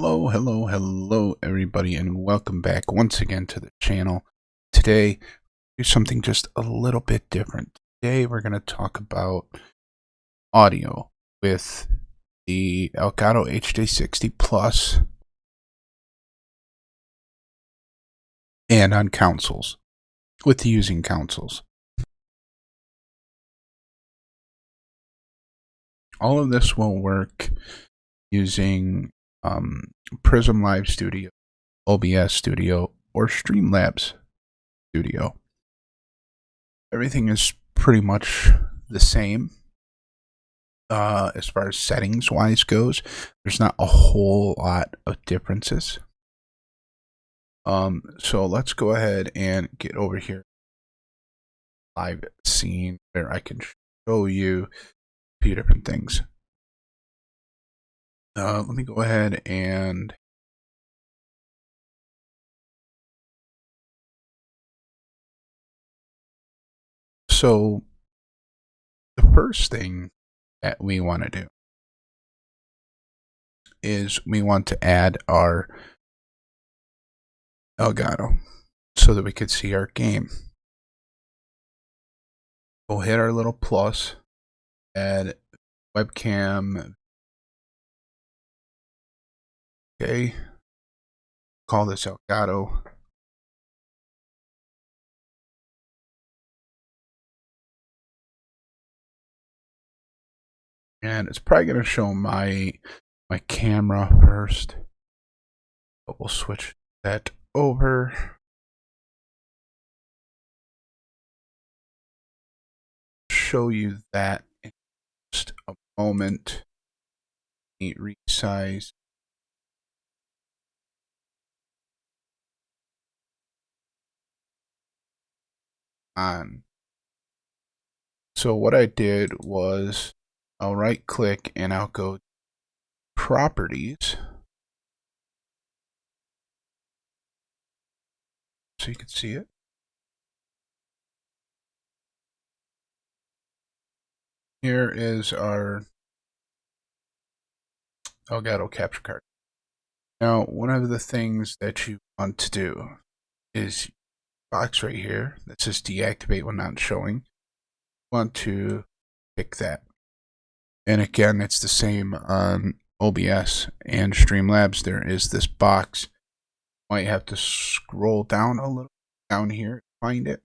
Hello, everybody, and welcome back once again to the channel. Today, do something just a little bit different. Today, we're going to talk about audio with the Elgato HD60 Plus and on consoles, with using consoles. All of this will work using Prism Live Studio, OBS Studio, or Streamlabs Studio. Everything is pretty much the same as far as settings wise goes. There's not a whole lot of differences. So let's go ahead and get over here live scene where I can show you a few different things. Let me go ahead and so the first thing that we want to do is we want to add our Elgato so that we could see our game. We'll hit our little plus, add webcam. Okay, call this Elgato. And it's probably going to show my camera first, but we'll switch that over. Show you that in just a moment. Resize. On. So what I did was I'll right click and I'll go properties. So you can see it. Here is our Elgato capture card. Now, one of the things that you want to do is box right here that says deactivate when not showing. You want to pick that. And again, it's the same on OBS and Streamlabs. There is this box. You might have to scroll down a little down here to find it.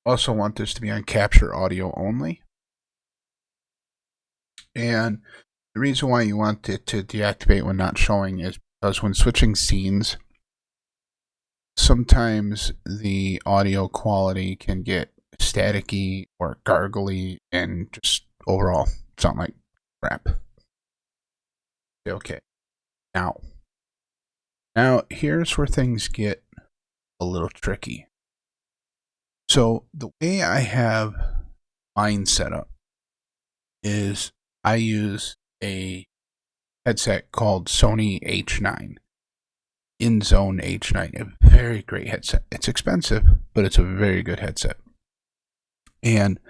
Also want this to be on capture audio only. And the reason why you want it to deactivate when not showing is because when switching scenes, sometimes the audio quality can get staticky or gargly and just overall sound like crap. Okay. Now here's where things get a little tricky. So the way I have mine set up is I use a headset called Sony H9. InZone H9, a very great headset. It's expensive, but it's a very good headset. And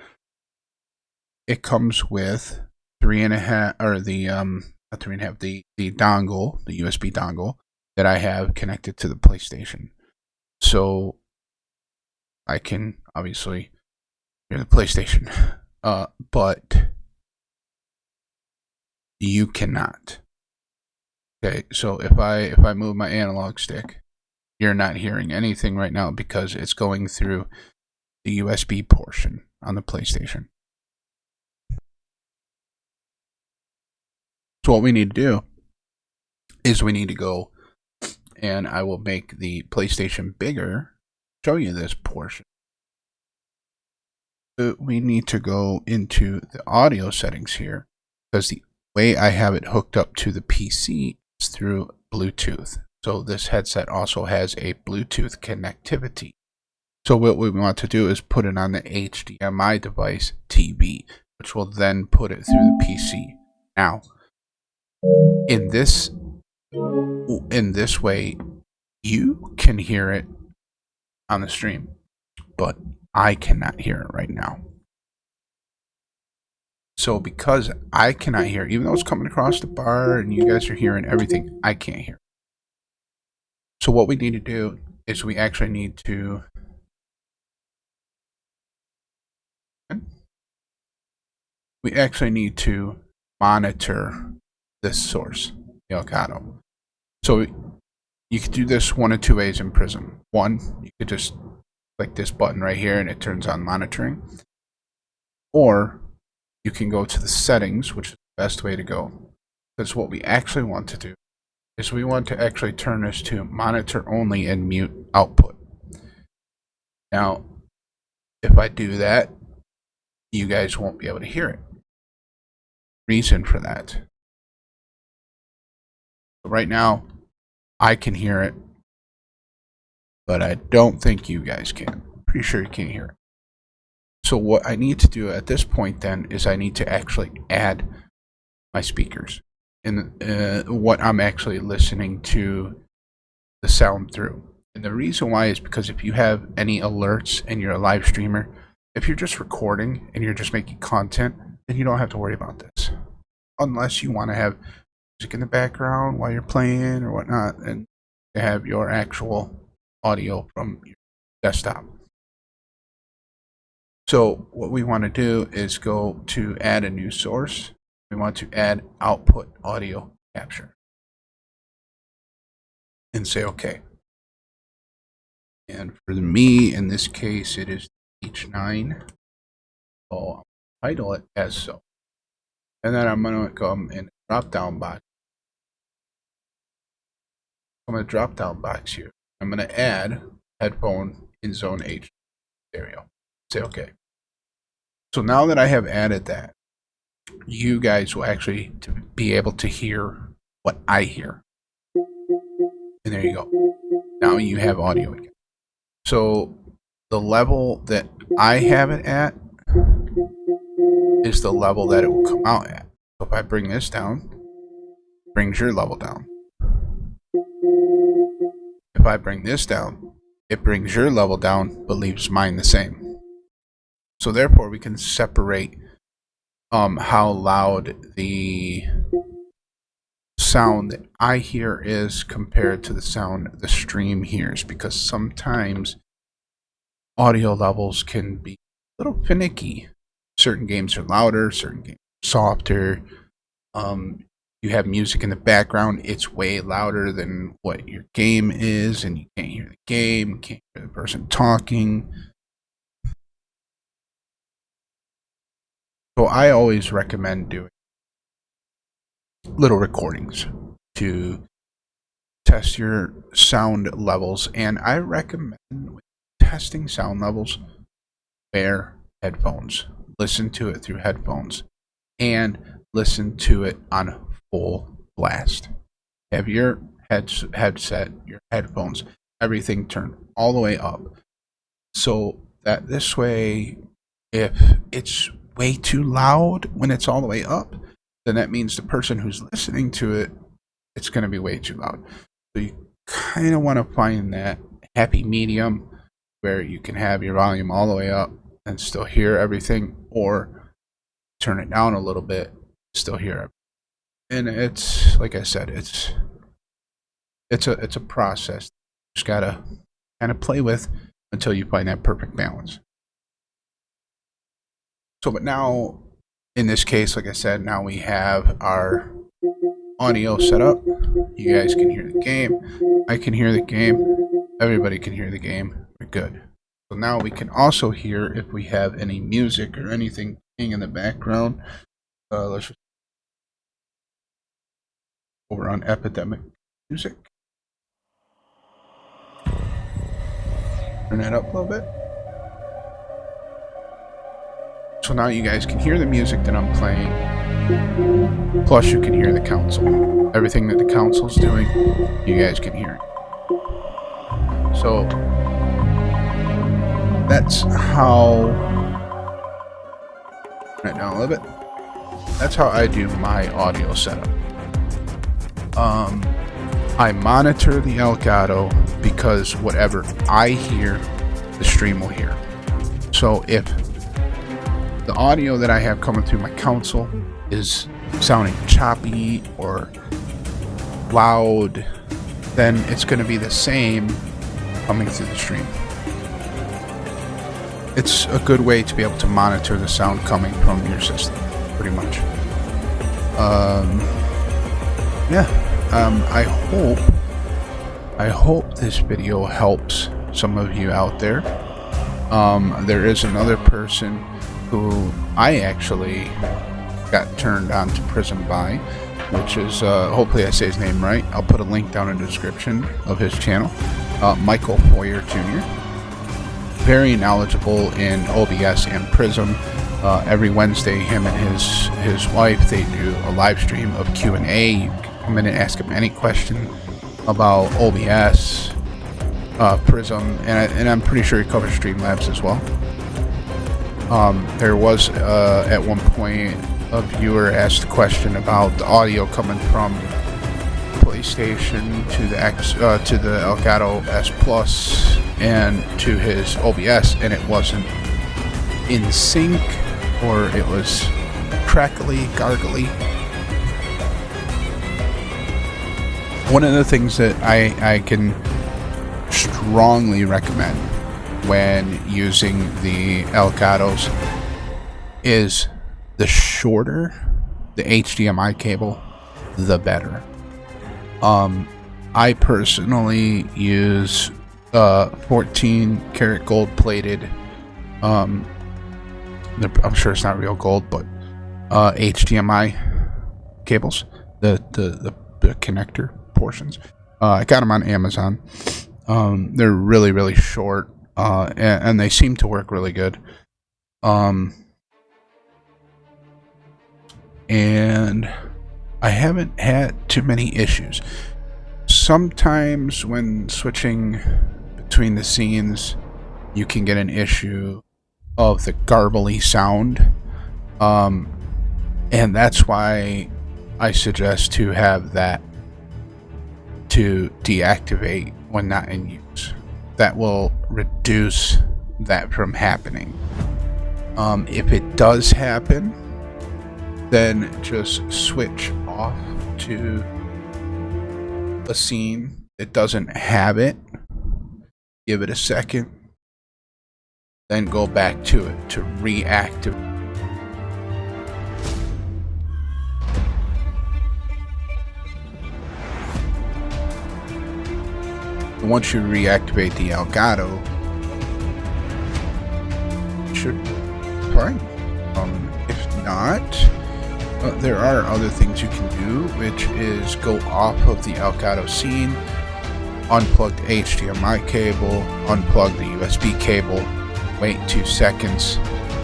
it comes with 3.5, or the not 3.5, the dongle, the USB dongle that I have connected to the PlayStation. So I can obviously hear the PlayStation, but you cannot. Okay, so if I move my analog stick, you're not hearing anything right now because it's going through the USB portion on the PlayStation. So what we need to do is we need to go, and I will make the PlayStation bigger, show you this portion. We need to go into the audio settings here because the way I have it hooked up to the PC is through Bluetooth. So this headset also has a Bluetooth connectivity. So what we want to do is put it on the HDMI device TV, which will then put it through the PC. Now, in this way, you can hear it on the stream, but I cannot hear it right now. So because I cannot hear it, even though it's coming across the bar and you guys are hearing everything, I can't hear it. So what we need to do is we actually need to monitor this source, the Elgato. So you could do this one of two ways in Prism. One, you could just click this button right here and it turns on monitoring. Or you can go to the settings, which is the best way to go. Because what we actually want to do is we want to actually turn this to monitor only and mute output. Now, if I do that, you guys won't be able to hear it. Reason for that. So right now, I can hear it, but I don't think you guys can. Pretty sure you can't hear it. So what I need to do at this point then is I need to actually add my speakers and what I'm actually listening to the sound through. And the reason why is because if you have any alerts and you're a live streamer, if you're just recording and you're just making content, then you don't have to worry about this. Unless you want to have music in the background while you're playing or whatnot, and have your actual audio from your desktop. So what we want to do is go to add a new source. We want to add output audio capture and say OK. And for me, in this case, it is H9. So I'll title it as so. And then I'm going to come in the drop down box. I'm going to drop down box here. I'm going to add headphone in zone H stereo. Say OK. So now that I have added that, you guys will actually be able to hear what I hear. And there you go. Now you have audio again. So the level that I have it at is the level that it will come out at. So if I bring this down, it brings your level down. If I bring this down, it brings your level down, but leaves mine the same. So therefore, we can separate how loud the sound that I hear is compared to the sound the stream hears, because sometimes audio levels can be a little finicky. Certain games are louder, certain games are softer. You have music in the background, it's way louder than what your game is, and you can't hear the game, you can't hear the person talking. So I always recommend doing little recordings to test your sound levels, and I recommend with testing sound levels, wear headphones. Listen to it through headphones and listen to it on full blast. Have your headset, your headphones, everything turned all the way up, so that this way, if it's way too loud when it's all the way up, then that means the person who's listening to it, it's going to be way too loud. So you kind of want to find that happy medium where you can have your volume all the way up and still hear everything, or turn it down a little bit, still hear it. And it's, like I said, it's a process. You just gotta kind of play with until you find that perfect balance. So, but now, in this case, like I said, now we have our audio set up. You guys can hear the game. I can hear the game. Everybody can hear the game. We're good. So now we can also hear if we have any music or anything playing in the background. Let's just over on Epidemic Music. Turn that up a little bit. So now you guys can hear the music that I'm playing. Plus you can hear the console. Everything that the console's doing, you guys can hear it. So that's how, right now a little bit, that's how I do my audio setup. I monitor the Elgato because whatever I hear, the stream will hear. So if the audio that I have coming through my console is sounding choppy or loud, then it's going to be the same coming through the stream. It's a good way to be able to monitor the sound coming from your system, pretty much. I hope this video helps some of you out there. There is another person who I actually got turned on to Prism by, which is, hopefully I say his name right. I'll put a link down in the description of his channel. Michael Foyer Jr. Very knowledgeable in OBS and Prism. Every Wednesday, him and his wife, they do a live stream of Q&A. You can come in and ask him any question about OBS, Prism, and I'm pretty sure he covers Streamlabs as well. There was at one point a viewer asked a question about the audio coming from PlayStation to the Elgato S Plus and to his OBS, and it wasn't in sync, or it was crackly, gargly. One of the things that I can strongly recommend when using the Elgatos is the shorter the HDMI cable, the better. I personally use 14 karat gold plated, I'm sure it's not real gold, but HDMI cables, the connector portions. I got them on Amazon. They're really, really short, and they seem to work really good. And I haven't had too many issues. Sometimes when switching between the scenes, you can get an issue of the garbly sound, and that's why I suggest to have that to deactivate when not in use. That will reduce that from happening. If it does happen, then just switch off to a scene that doesn't have it, give it a second, then go back to it to reactivate. Once you reactivate the Elgato, it should be fine. If not, there are other things you can do, which is go off of the Elgato scene, unplug the HDMI cable, unplug the USB cable, wait 2 seconds,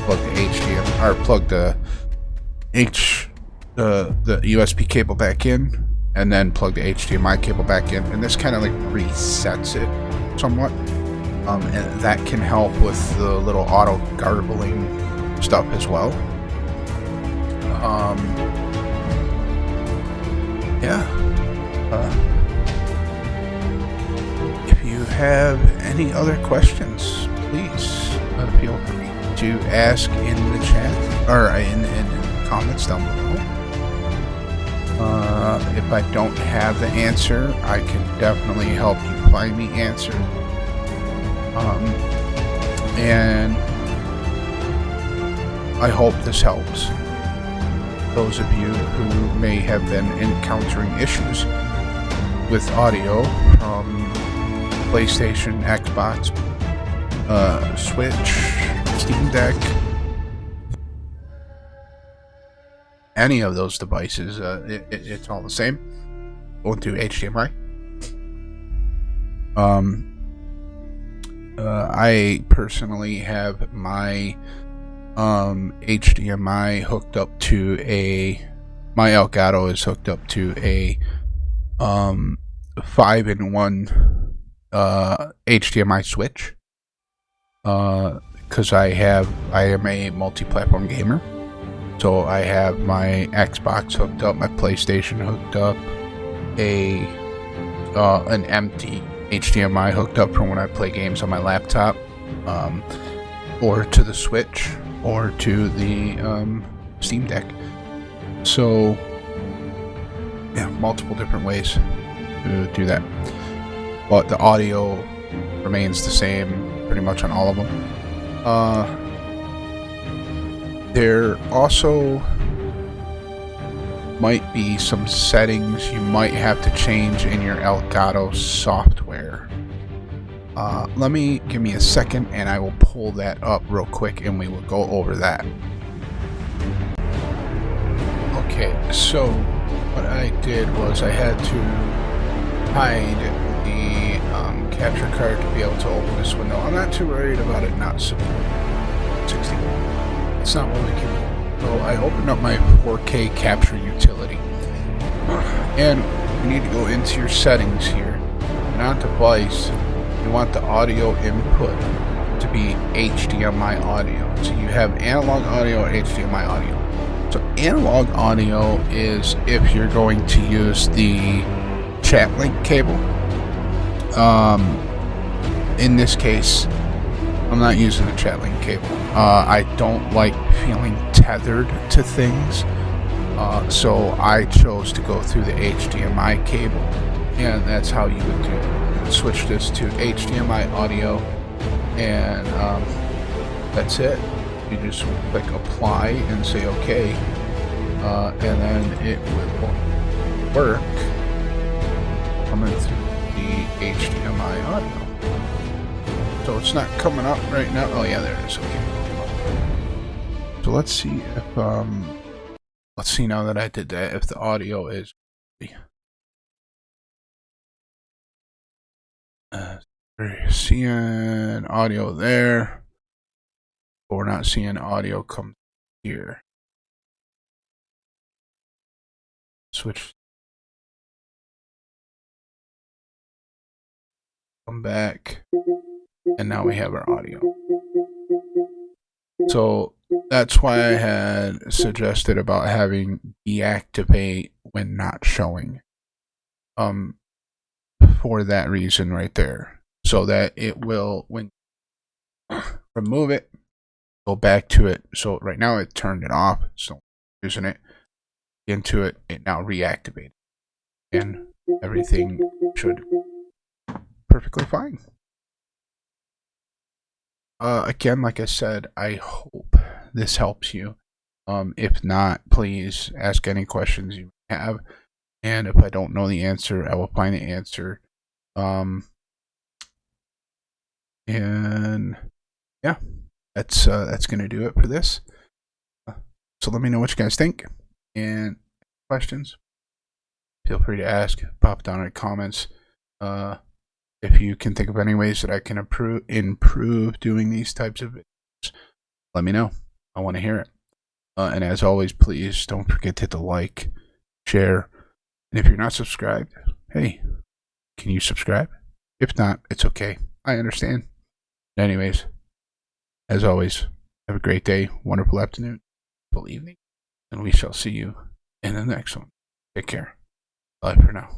plug the HDMI, or plug the USB cable back in, and then plug the HDMI cable back in, and this kind of like resets it somewhat, and that can help with the little auto garbling stuff as well. If you have any other questions, please feel free to ask in the chat or in the comments down below. If I don't have the answer, I can definitely help you find the answer. And I hope this helps those of you who may have been encountering issues with audio from PlayStation, Xbox, Switch, Steam Deck, any of those devices. It's all the same, going through HDMI. I personally have my HDMI hooked up to my Elgato is hooked up to a 5-in-1 HDMI switch, because I am a multi-platform gamer. So I have my Xbox hooked up, my PlayStation hooked up, an empty HDMI hooked up from when I play games on my laptop, or to the Switch, or to the Steam Deck. So yeah, multiple different ways to do that. but the audio remains the same pretty much on all of them. There also might be some settings you might have to change in your Elgato software. Give me a second and I will pull that up real quick and we will go over that. Okay, so what I did was I had to hide the capture card to be able to open this window. I'm not too worried about it not supporting 60. It's not what we can do. So I opened up my 4K capture utility. And you need to go into your settings here. And on device, you want the audio input to be HDMI audio. So you have analog audio or HDMI audio. So analog audio is if you're going to use the chat link cable. In this case, I'm not using the chat link cable. I don't like feeling tethered to things. So I chose to go through the HDMI cable. And that's how you would do it. You would switch this to HDMI audio. And that's it. You just click apply and say okay. And then it will work coming through the HDMI audio. So it's not coming up right now. Oh yeah, there it is. Okay. So let's see if let's see now that I did that if the audio is we're seeing audio there, but we're not seeing audio come here. Switch. Come back. And now we have our audio. So that's why I had suggested about having deactivate when not showing. For that reason right there. So that it will, when remove it, go back to it. So right now it turned it off. So using it into it, it now reactivated. And everything should perfectly fine. Again, like I said, I hope this helps you. If not, please ask any questions you have. And if I don't know the answer, I will find the answer. And yeah, that's gonna do it for this. So let me know what you guys think. And questions, feel free to ask. Pop down in the comments. If you can think of any ways that I can improve doing these types of videos, let me know. I want to hear it. And as always, please don't forget to hit the like, share, and if you're not subscribed, hey, can you subscribe? If not, it's okay. I understand. Anyways, as always, have a great day, wonderful afternoon, wonderful evening, and we shall see you in the next one. Take care. Bye for now.